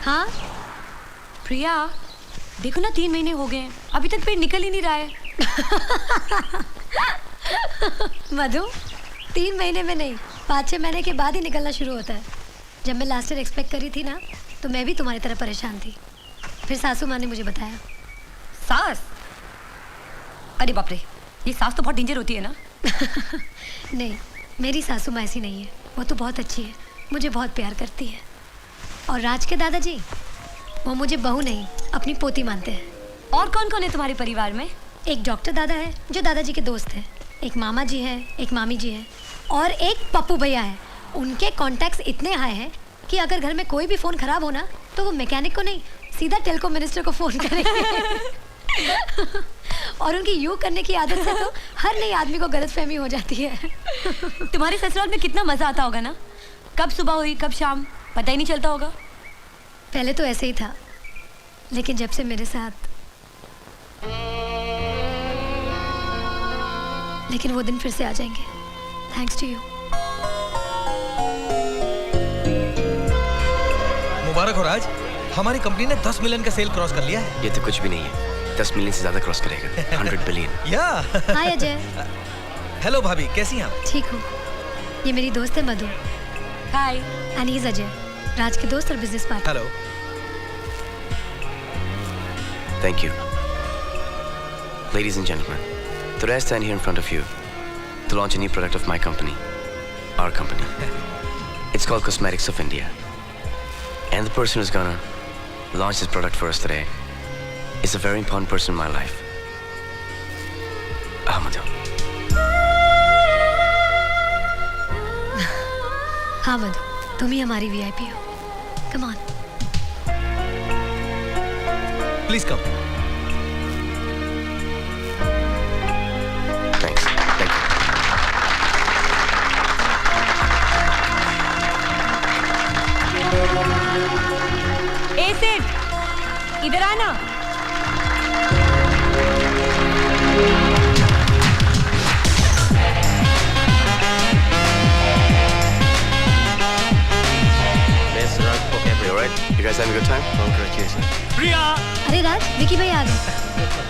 हाँ प्रिया, देखो ना 3 महीने हो गए हैं, अभी तक पेट निकल ही नहीं रहा है। मधु, 3 महीने में नहीं, 5-6 महीने के बाद ही निकलना शुरू होता है। जब मैं लास्ट ईयर एक्सपेक्ट करी थी ना, तो मैं भी तुम्हारी तरह परेशान थी। फिर सासू माँ ने मुझे बताया। सास? अरे बाप रे, ये सास तो बहुत डेंजर होती है ना। नहीं, मेरी सासू माँ ऐसी नहीं है, वो तो बहुत अच्छी है, मुझे बहुत प्यार करती है। और राज के दादाजी, वो मुझे बहू नहीं, अपनी पोती मानते हैं। और कौन कौन है तुम्हारे परिवार में? एक डॉक्टर दादा है जो दादाजी के दोस्त हैं, एक मामा जी है, एक मामी जी है, और एक पप्पू भैया है। उनके कॉन्टैक्ट्स इतने हाई हैं कि अगर घर में कोई भी फ़ोन ख़राब हो ना, तो वो मैकेनिक को नहीं, सीधा टेलीकॉम मिनिस्टर को फ़ोन करेंगे। और उनकी यूँ करने की आदत से तो हर नई आदमी को गलतफहमी हो जाती है। तुम्हारे ससुराल में कितना मज़ा आता होगा ना, कब सुबह हुई कब शाम पता ही नहीं चलता होगा। पहले तो ऐसे ही था, लेकिन जब से मेरे साथ, लेकिन वो दिन फिर से आ जाएंगे, थैंक्स टू यू। मुबारक हो राज, हमारी कंपनी ने 10 मिलियन का सेल क्रॉस कर लिया है। ये तो कुछ भी नहीं है, 10 मिलियन से ज्यादा क्रॉस करेगा। 100 बिलियन। या हाय अजय। हेलो भाभी, कैसी हैं आप? ठीक हूँ। ये मेरी दोस्त है मधु। हाय। एंड ही इज अजय, राज के दोस्त और business partner. Hello. Thank you. Ladies and gentlemen, today I stand here in front of you to launch a new product of my company, our company. It's called Cosmetics of India. And the person who's gonna launch this product for us today is a very important person in my life. Madhu. हाँ मधु, तुम ही हमारी VIP हो। Come on. Please come. Thanks. Thank you. ए सेठ, इधर आना। You all right? You guys having a good time? Congratulations. प्रिया! अरे राज, विकी भाई आ गए।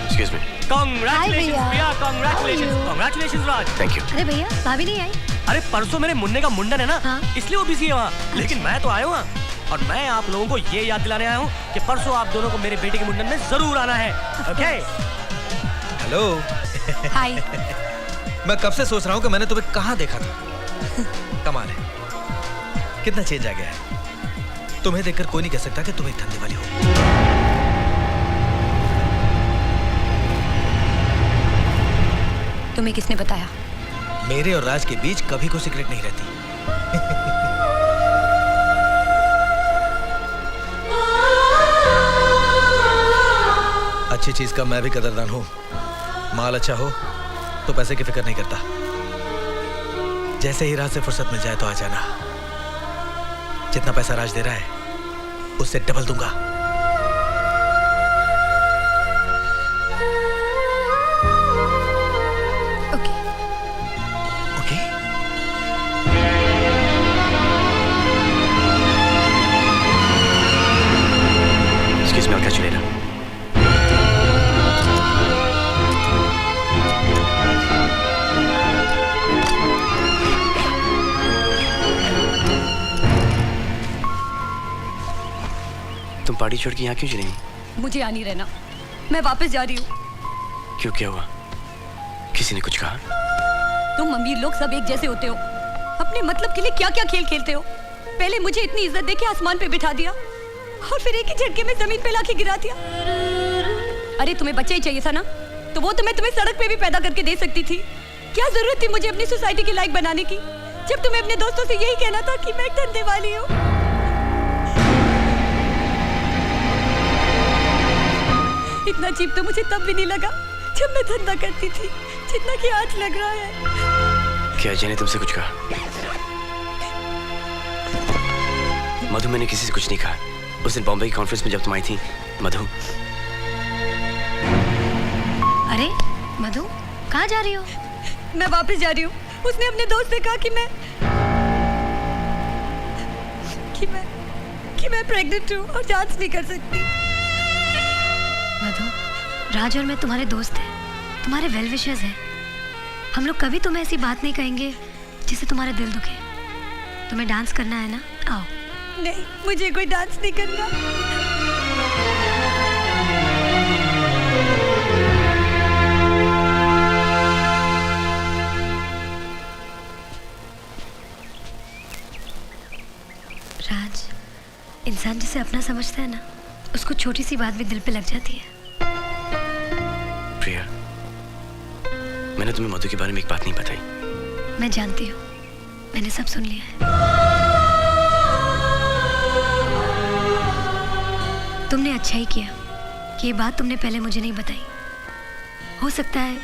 Excuse me. Congratulations भैया। प्रिया, congratulations, How are you? congratulations Raj. Thank you. अरे भैया, भाभी नहीं आई? अरे परसों मेरे मुन्ने का मुंडन है ना, हाँ। इसलिए वो बिजी है वहाँ। लेकिन मैं तो आया हूँ वहाँ। और मैं आप लोगों को ये याद दिलाने आया हूँ कि परसों आप दोनों को मेरे बेटे के मुंडन में जरूर आना है। ओके? हेलो। हाय। मैं कब से सोच रहा हूँ कि मैंने तुम्हें कहाँ देखा था। कमाल है, कितना चेंज आ गया है। तुम्हें देखकर कोई नहीं कह सकता कि तुम एक धंधे वाली हो। तुम्हें किसने बताया? मेरे और राज के बीच कभी कोई सीक्रेट नहीं रहती। अच्छी चीज का मैं भी कदरदान हूं। माल अच्छा हो तो पैसे की फिक्र नहीं करता। जैसे ही राज से फुर्सत मिल जाए तो आ जाना। जितना पैसा राज दे रहा है उससे डबल दूंगा। Okay. Okay? Excuse me, I'll catch you later. तुम पार्टी छोड़ के यहाँ क्यों चली गई? मुझे यहाँ नहीं रहना, मैं वापस जा रही हूँ। क्यों, क्या हुआ? किसी ने कुछ कहा? तुम अमीर लोग सब एक जैसे होते हो, अपने मतलब के लिए क्या क्या खेल खेलते हो। पहले मुझे इतनी इज्जत देके आसमान पे बिठा दिया और फिर एक ही झटके में जमीन पे लाके गिरा दिया। अरे तुम्हें बच्चा ही चाहिए था ना, तो वो तो मैं तुम्हें सड़क पे भी पैदा करके दे सकती थी। क्या जरूरत थी मुझे अपनी सोसाइटी के लायक बनाने की, जब तुम्हें अपने दोस्तों से यही कहना था कि मैं एक धंधे वाली हूँ। इतना चीप तो मुझे तब भी नहीं लगा जब मैं धंधा करती थी, जितना कि आज लग रहा है। क्या अजय ने तुमसे कुछ कहा? मधु, मैंने किसी से कुछ नहीं कहा। उस दिन बॉम्बे की कॉन्फ्रेंस में जब तुम आई थी, मधु। अरे मधु, कहाँ जा रही हो? मैं वापस जा रही हूँ। उसने अपने दोस्त से कहा कि कि मैं प्रेग्नेंट हूँ और डांस नहीं कर सकती। मधु, राज और मैं तुम्हारे दोस्त हैं, तुम्हारे वेल विशर्स हैं। हम लोग कभी तुम्हें ऐसी बात नहीं कहेंगे जिससे तुम्हारा दिल दुखे। तुम्हें डांस करना है ना, आओ। नहीं, मुझे कोई डांस नहीं करना। राज, इंसान जिसे अपना समझता है ना, उसको छोटी सी बात भी दिल पे लग जाती है। प्रिया, मैंने तुम्हें मधु के बारे में एक बात नहीं बताई। मैं जानती हूँ, मैंने सब सुन लिया है। तुमने अच्छा ही किया कि ये बात तुमने पहले मुझे नहीं बताई। हो सकता है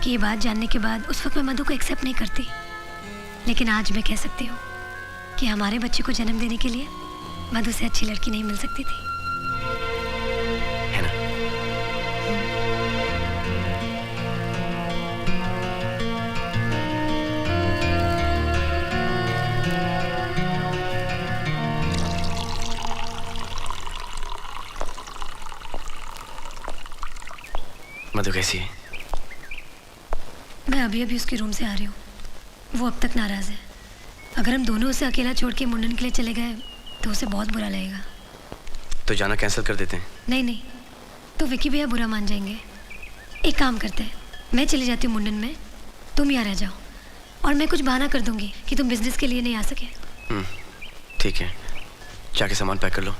कि ये बात जानने के बाद उस वक्त मैं मधु को एक्सेप्ट नहीं करती, लेकिन आज मैं कह सकती हूँ कि हमारे बच्चे को जन्म देने के लिए मधु से अच्छी लड़की नहीं मिल सकती थी। है ना? मधु कैसी है? मैं अभी अभी उसके रूम से आ रही हूँ। वो अब तक नाराज़ है। अगर हम दोनों उसे अकेला छोड़ के मुंडन के लिए चले गए तो उसे बहुत बुरा लगेगा। तो जाना कैंसिल कर देते हैं। नहीं नहीं, तो विकी भैया बुरा मान जाएंगे। एक काम करते हैं, मैं चली जाती हूँ मुंडन में, तुम यहाँ रह जाओ और मैं कुछ बहाना कर दूंगी कि तुम बिजनेस के लिए नहीं आ सके। ठीक है, जाके सामान पैक कर लो,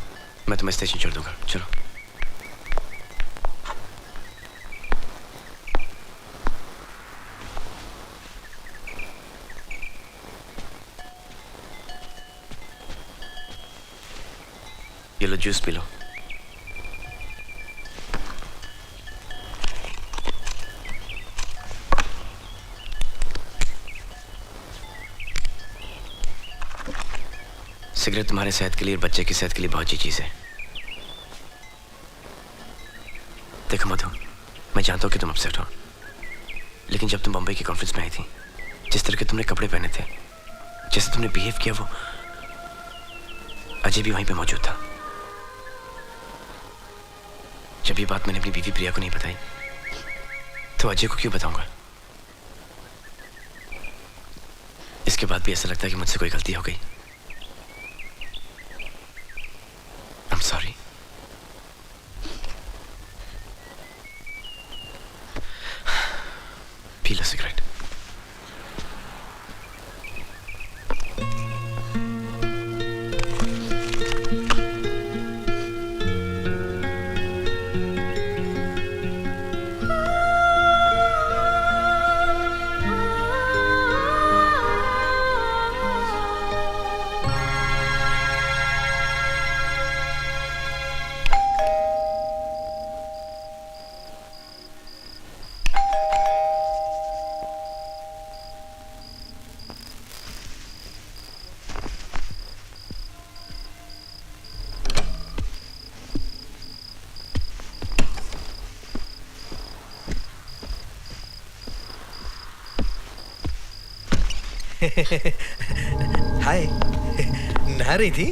मैं तुम्हें स्टेशन छोड़ दूंगा। चलो। ये लो, जूस पी लो। सिगरेट तुम्हारे सेहत के लिए और बच्चे की सेहत के लिए बहुत अच्छी चीज है। देखो मधु, मैं जानता हूं कि तुम अपसेट हो, लेकिन जब तुम बम्बई की कॉन्फ्रेंस में आई थी, जिस तरह के तुमने कपड़े पहने थे, जैसे तुमने बिहेव किया, वो अजय भी वहीं पे मौजूद था। जब ये बात मैंने अपनी बीवी प्रिया को नहीं बताई, तो अजय को क्यों बताऊंगा? इसके बाद भी ऐसा लगता है कि मुझसे कोई गलती हो गई। I'm sorry. पी लो सिगरेट। हाय, नहा रही थी?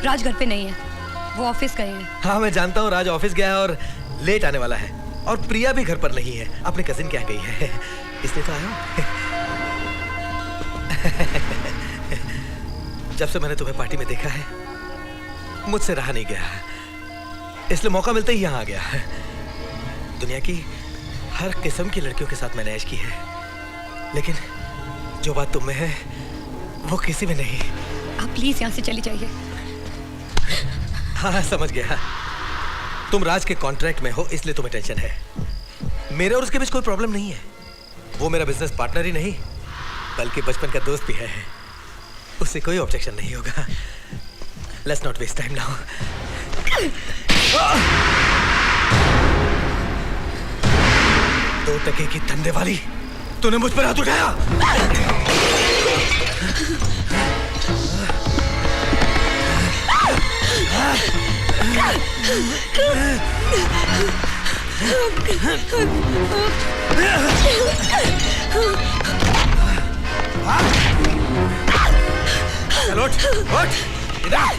राज घर पे नहीं है, वो ऑफिस गए हैं। हाँ मैं जानता हूँ, राज ऑफिस गया है और लेट आने वाला है, और प्रिया भी घर पर नहीं है, अपने कजिन के यहाँ गई है, इसलिए तो आया हूँ। जब से मैंने तुम्हें पार्टी में देखा है, मुझसे रहा नहीं गया, इसलिए मौका मिलते ही यहाँ आ गया। दुनिया की हर किस्म की लड़कियों के साथ मैंने ऐश की है, लेकिन जो बात तुम में है वो किसी में नहीं। आप प्लीज यहाँ से चली जाइए। हाँ समझ गया, तुम राज के कॉन्ट्रैक्ट में हो इसलिए तुम्हें टेंशन है। मेरे और उसके बीच कोई प्रॉब्लम नहीं है। वो मेरा बिजनेस पार्टनर ही नहीं बल्कि बचपन का दोस्त भी है, उससे कोई ऑब्जेक्शन नहीं होगा। Let's not waste time now. दो टके की धंधे वाली, तूने मुझ पर हाथ उठाया। चलो उठ, इधर।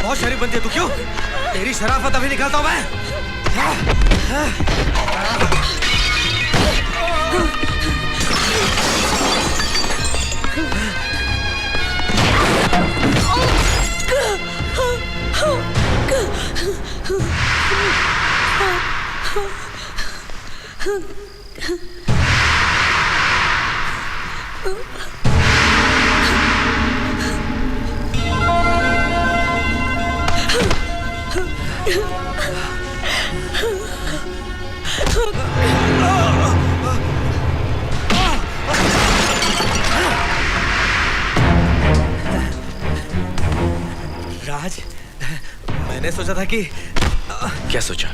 बहुत शरीफ बनती है तू, क्यों? तेरी शराफत अभी निकालता हूं मैं। राज, मैंने सोचा था कि क्या सोचा?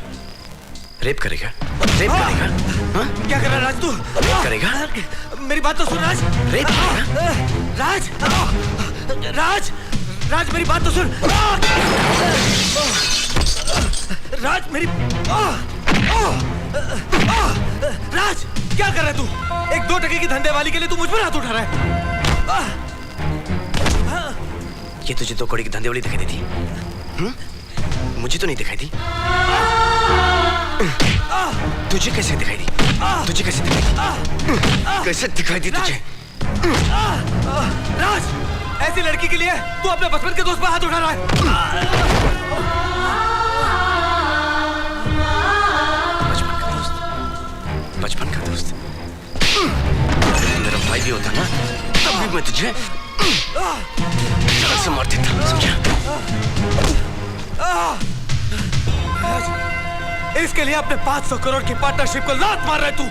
रेप करेगा? रेप करेगा? हाँ? क्या कर रहा है राज तू? रेप करेगा? मेरी बात तो सुन राज। रेप करेगा? राज, राज, राज मेरी बात तो सुन। राज मेरी राज, क्या कर रहा है तू? एक 2 टके की धंधे वाली के लिए तू मुझ पर हाथ उठा रहा है। ये तुझे 2 कौड़ी की धंधे वाली दिखाई देती? मुझे तो नहीं दिखाई दी। तुझे कैसे दिखाई दी? तुझे कैसे दिखाई दी? कैसे दिखाई दी तुझे? राज, ऐसी लड़की के लिए तू अपने बचपन के दोस्त पर हाथ उठा रहा है। बचपन का दोस्त? बचपन का दोस्त? मेरा भाई भी होता ना, तब भी मैं तुझे सड़क से मार देता, समझा? इसके लिए अपने 500 करोड़ की पार्टनरशिप को लात मार रहा है तू।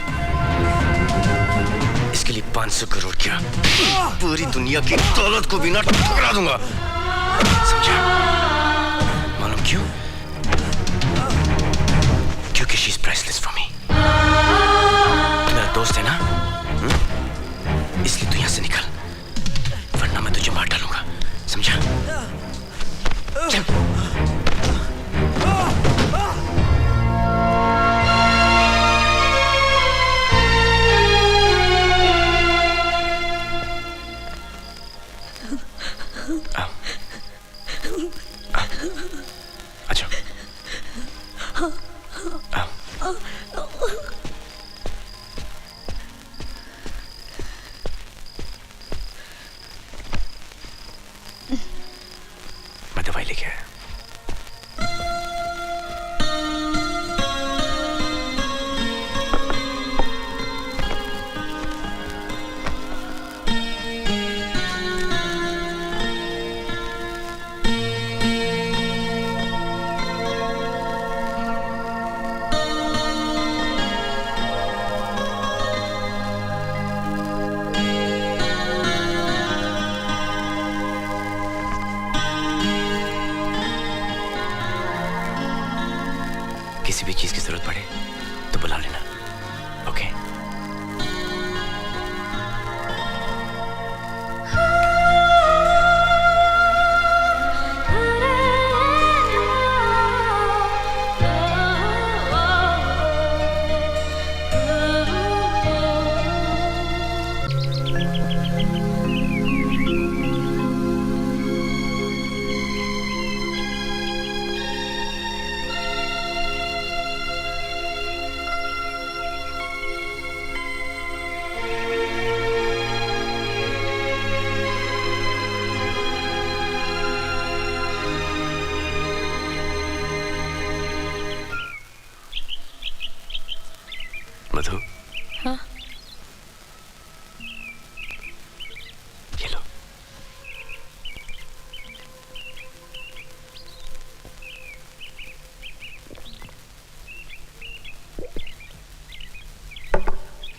इसके लिए 500 करोड़ क्या, पूरी दुनिया की दौलत को भी ना ठुकरा दूंगा, समझा? मालूम क्यों? क्योंकि she is priceless for me. तू मेरा दोस्त है ना, इसलिए तू यहां से निकल, वरना मैं तुझे मार डालूंगा, समझा? चल। अच्छा, मैं दवाई लेके आया। किसी भी चीज की जरूरत पड़े तो बुला लेना, ओके? मधु, हाँ? ये लो।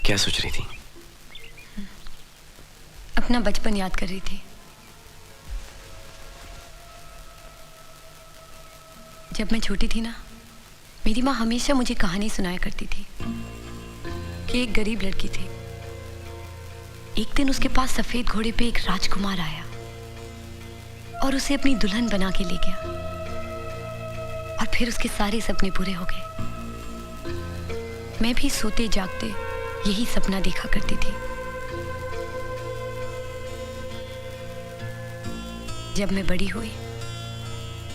क्या सोच रही थी? अपना बचपन याद कर रही थी। जब मैं छोटी थी ना, मेरी माँ हमेशा मुझे कहानी सुनाया करती थी कि एक गरीब लड़की थी। एक दिन उसके पास सफेद घोड़े पे एक राजकुमार आया और उसे अपनी दुल्हन बना के ले गया, और फिर उसके सारे सपने पूरे हो गए। मैं भी सोते जागते यही सपना देखा करती थी। जब मैं बड़ी हुई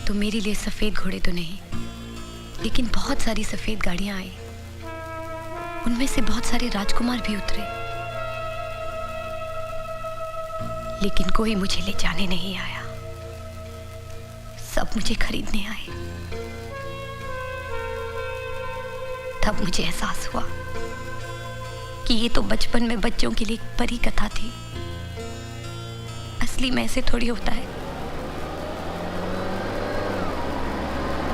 तो मेरे लिए सफेद घोड़े तो नहीं, लेकिन बहुत सारी सफेद गाड़ियां आई। उनमें से बहुत सारे राजकुमार भी उतरे, लेकिन कोई मुझे ले जाने नहीं आया। सब मुझे खरीदने आए। तब मुझे एहसास हुआ कि ये तो बचपन में बच्चों के लिए एक परी कथा थी। असली में ऐसे थोड़ी होता है।